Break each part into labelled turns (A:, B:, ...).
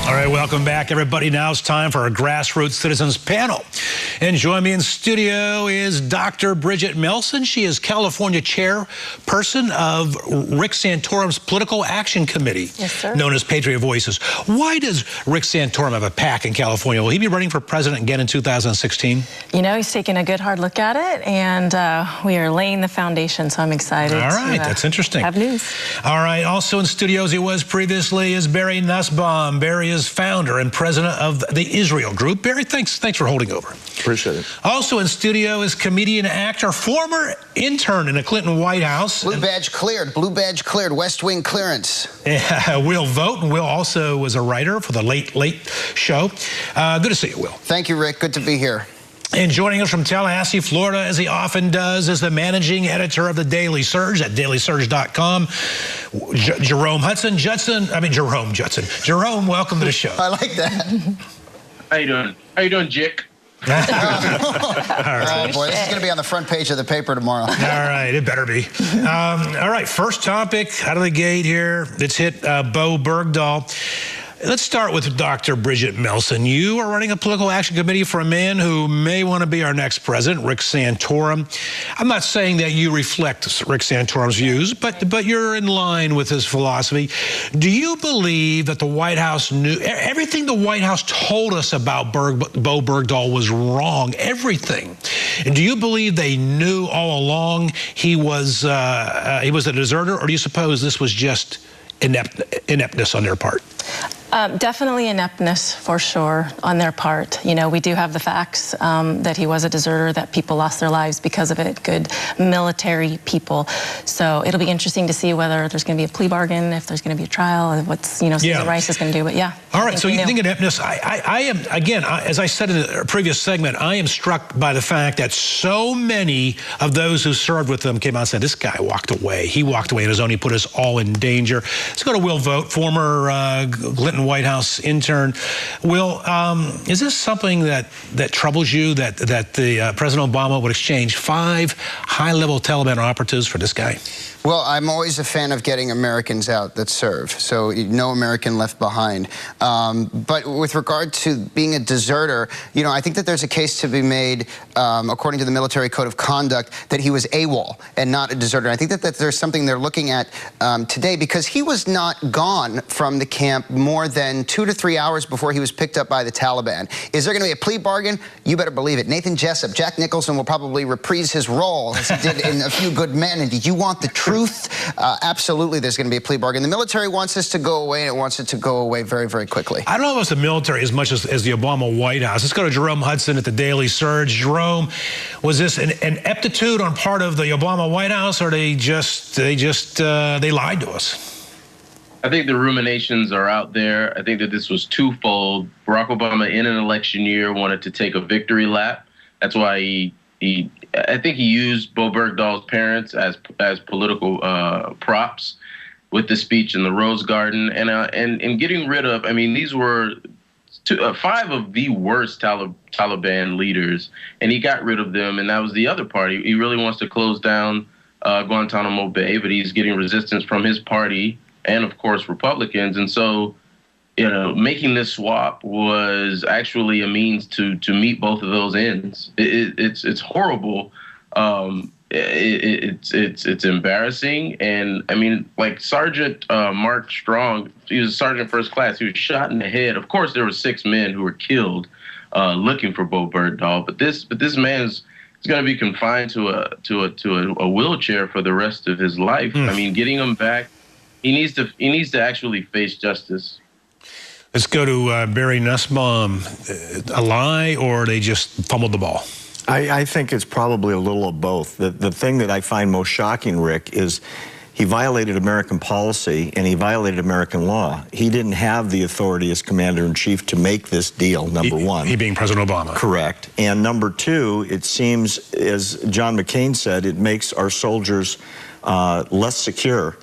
A: All right, welcome back, everybody. Now it's time for our Grassroots Citizens Panel. And joining me in studio is Dr. Bridget Melson. She is California chairperson of Rick Santorum's Political Action Committee,
B: yes, sir,
A: known as Patriot Voices. Why does Rick Santorum have a PAC in California? Will he be running for president again in 2016?
B: You know, he's taking a good hard look at it, and we are laying the foundation, so I'm excited.
A: All right, that's interesting.
B: Have news.
A: All right, also in studio, as he was previously, is Barry Nussbaum. Barry is founder and president of the Israel Group. Barry, thanks for holding over.
C: Appreciate it.
A: Also in studio is comedian, actor, former intern in the Clinton White House.
D: Blue badge cleared, West Wing clearance.
A: Will Vought, and Will also was a writer for the Late Show. Good to see you, Will.
D: Thank you, Rick. Good to be here.
A: And joining us from Tallahassee, Florida, as he often does, is the managing editor of the Daily Surge at dailysurge.com, Jerome Hudson. Jerome, welcome to the show.
D: I like that.
E: How you doing? How you doing, Jick?
D: Oh, boy, this is going to be on the front page of the paper tomorrow.
A: All right, it better be. All right, first topic out of the gate here. It's hit Bowe Bergdahl. Let's start with Dr. Bridget Melson. You are running a political action committee for a man who may want to be our next president, Rick Santorum. I'm not saying that you reflect Rick Santorum's views, but you're in line with his philosophy. Do you believe that the White House knew everything the White House told us about Bowe Bergdahl was wrong? Everything. And do you believe they knew all along he was a deserter, or do you suppose this was just ineptness on their part?
B: Definitely ineptness, for sure, on their part. You know, we do have the facts that he was a deserter, that people lost their lives because of it, good military people. So it'll be interesting to see whether there's going to be a plea bargain, if there's going to be a trial, what's, Susan Rice is going to do. But yeah.
A: All right, so you think ineptness. I am, again, as I said in the previous segment, I am struck by the fact that so many of those who served with them came out and said, this guy walked away. He walked away on his own. He put us all in danger. Let's go to Will Vought, former Clinton White House intern. Will, is this something that troubles you, that President Obama would exchange 5 high-level Taliban operatives for this guy?
D: Well, I'm always a fan of getting Americans out that serve, so no American left behind. But with regard to being a deserter, I think that there's a case to be made, according to the military code of conduct, that he was AWOL and not a deserter. I think that there's something they're looking at today, because he was not gone from the camp more than 2 to 3 hours before he was picked up by the Taliban. Is there going to be a plea bargain? You better believe it. Nathan Jessup, Jack Nicholson will probably reprise his role as he did in A Few Good Men. And did you want the truth? Absolutely, there's going to be a plea bargain. The military wants this to go away, and it wants it to go away very, very quickly.
A: I don't know if it's the military as much as the Obama White House. Let's go to Jerome Hudson at the Daily Surge. Jerome, was this an ineptitude on part of the Obama White House, or they lied to us?
E: I think the ruminations are out there. I think that this was twofold. Barack Obama, in an election year, wanted to take a victory lap. That's why I think he used Bowe Bergdahl's parents as political props with the speech in the Rose Garden, and getting rid of. I mean, these were 5 of the worst Taliban leaders, and he got rid of them. And that was the other party. He really wants to close down Guantanamo Bay, but he's getting resistance from his party and, of course, Republicans. And so, making this swap was actually a means to meet both of those ends. It's horrible. It's embarrassing. And I mean, like Sergeant Mark Strong, he was a sergeant first class. He was shot in the head. Of course, there were 6 men who were killed looking for Bowe Bergdahl. But this man is going to be confined to a wheelchair for the rest of his life. I mean, getting him back, he needs to actually face justice.
A: Let's go to Barry Nussbaum. A lie, or they just fumbled the ball?
C: I think it's probably a little of both. The thing that I find most shocking, Rick, is he violated American policy and he violated American law. He didn't have the authority as commander-in-chief to make this deal, number one.
A: He being President Obama. Correct.
C: And number 2, it seems, as John McCain said, it makes our soldiers less secure,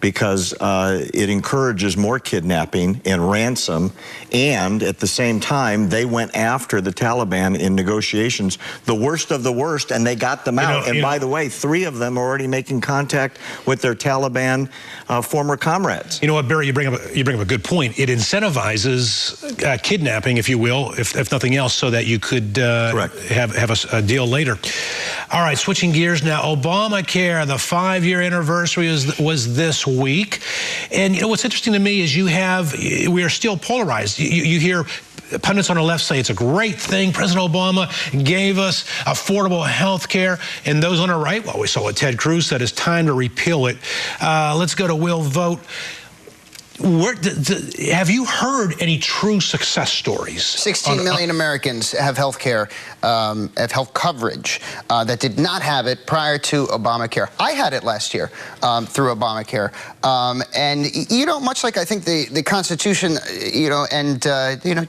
C: because it encourages more kidnapping and ransom, and at the same time, they went after the Taliban in negotiations, the worst of the worst, and they got them out. And by the way, 3 of them are already making contact with their Taliban former comrades. You
A: know what, Barry, you bring up a good point. It incentivizes kidnapping, if you will, if nothing else, so that you could have a deal later. All right, switching gears now. Obamacare, the 5-year anniversary was this week. And you know what's interesting to me is we are still polarized. You hear pundits on the left say it's a great thing. President Obama gave us affordable health care. And those on the right, well, we saw what Ted Cruz said, it's time to repeal it. Let's go to Will Vought. Have you heard any true success stories?
D: 16 million Americans have health care, have health coverage that did not have it prior to Obamacare. I had it last year through Obamacare. And, you know, much like I think the Constitution, you know, and,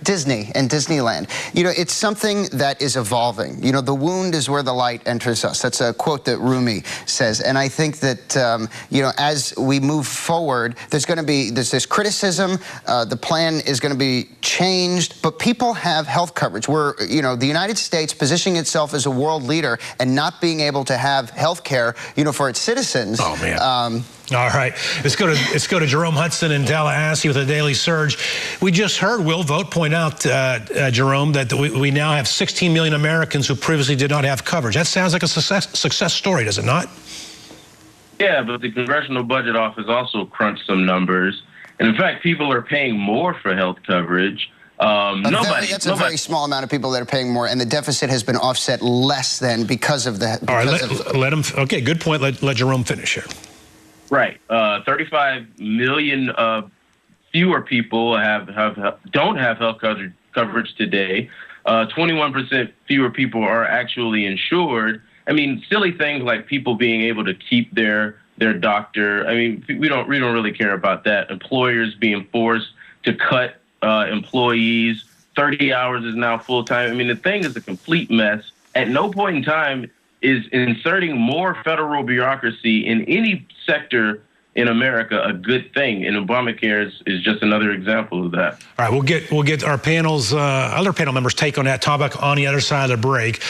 D: Disney and Disneyland, you know, it's something that is evolving. You know, the wound is where the light enters us. That's a quote that Rumi says. And I think that, you know, as we move forward, there's going to be this criticism. The plan is going to be changed, but people have health coverage. We're, you know, the United States positioning itself as a world leader and not being able to have health care, you know, for its citizens.
A: Oh, man. All right, let's go to Jerome Hudson in Tallahassee with the Daily Surge. We just heard Will Vought point out, Jerome, that we now have 16 million Americans who previously did not have coverage. That sounds like a success story, does it not?
E: Yeah, but the Congressional Budget Office also crunched some numbers. And in fact, people are paying more for health coverage.
D: That's a very small amount of people that are paying more, and the deficit has been offset less than because of the.
A: All right, let him. Okay, good point. Let Jerome finish here.
E: Right, 35 million fewer people don't have health coverage today. 21% fewer people are actually insured. I mean, silly things like people being able to keep their doctor. I mean, we don't really care about that. Employers being forced to cut employees. 30 hours is now full time. I mean, the thing is a complete mess. At no point in time is inserting more federal bureaucracy in any sector in America a good thing, and Obamacare is just another example of that.
A: All right, we'll get our other panel members' take on that topic on the other side of the break.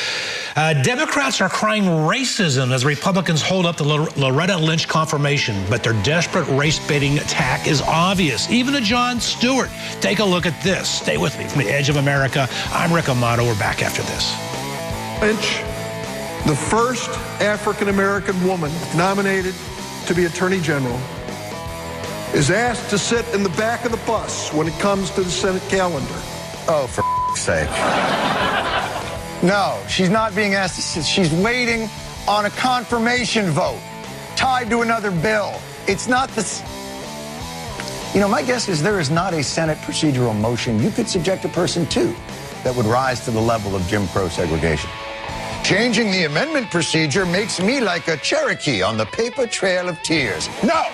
A: Democrats are crying racism as Republicans hold up the Loretta Lynch confirmation, but their desperate race-baiting attack is obvious, even to Jon Stewart. Take a look at this. Stay with me. From the Edge of America, I'm Rick Amato. We're back after this.
F: Lynch, the first African-American woman nominated to be Attorney General, is asked to sit in the back of the bus when it comes to the Senate calendar.
G: Oh, for sake. No, she's not being asked to sit. She's waiting on a confirmation vote tied to another bill. It's not this. You know, my guess is there is not a Senate procedural motion you could subject a person to that would rise to the level of Jim Crow segregation. Changing the amendment procedure makes me like a Cherokee on the paper trail of tears. No!